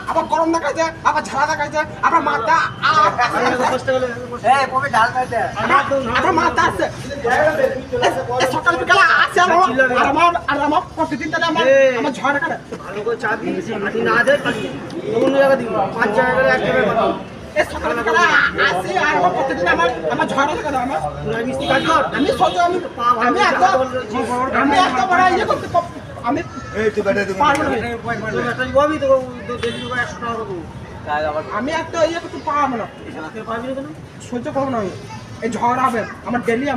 আবার গরম দেখা যায়, আবার ঝাড়া দেখা যায়, আবার মাথা আবার মাথা আছে সকাল বিকালে আসে আমার প্রতিদিন তাহলে আমার ঝড় দেখা ভালো করে চা দিয়েছি না দেয় অন্য জায়গা দিব 5 জায়গায় এক জায়গায় সকাল বিকালে আসে আর আমার প্রতিদিন আমার ঝড় দেখা না আমার মিষ্টি কাজ কর আমি সহ্য আমি এত বড় ইয়ে করতে আমি পারবো না আমি তো দেখি 100 টাকা দেবো আমি একটা ইয়ে করতে পারবো না পারবি না কেন সহ্য করবো না আমি এই ঝড় হবে আমার ডেলি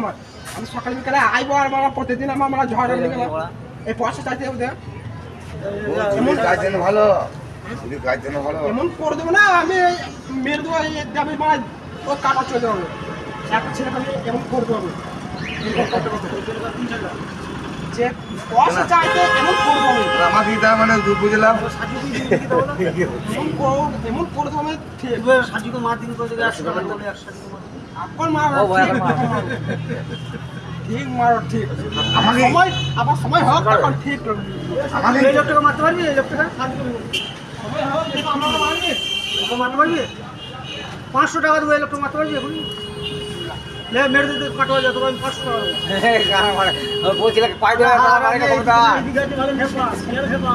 আমি সকাল বিকালে আইবো আর আমার প্রতিদিন আমার ঝড় হবে এই পয়সা চাইতে হবে ভালো কাজ জন্য ভালো এমন করে দেবো না আমি মেরে দেবো আমি মানে ও কাটা চলে যাবো একটা ছেলে আমি এমন করে দেবো যে পয়সা চাইতে এমন করে দেবো আমাকে তার মানে বুঝলাম এমন করে দেবো আমি ঠিক সাজি তো মার দিন করে দেবে 100 টাকা বলে 100 টাকা এখন মার ঠিক মারো ঠিক আমার সময় হোক তখন ঠিক আমাকে এই লোকটাকে মারতে পারবি এই লোকটাকে সময় হোক আমার মারবি ওকে মারতে পারবি 500 টাকা দেবো এই লোকটা মারতে পারবি এখন লে মেরে দিতে কাটওয়া যা তোমার 500 টাকা বলছিলাম পাই দেওয়া বিঘাতে ভালো হেপা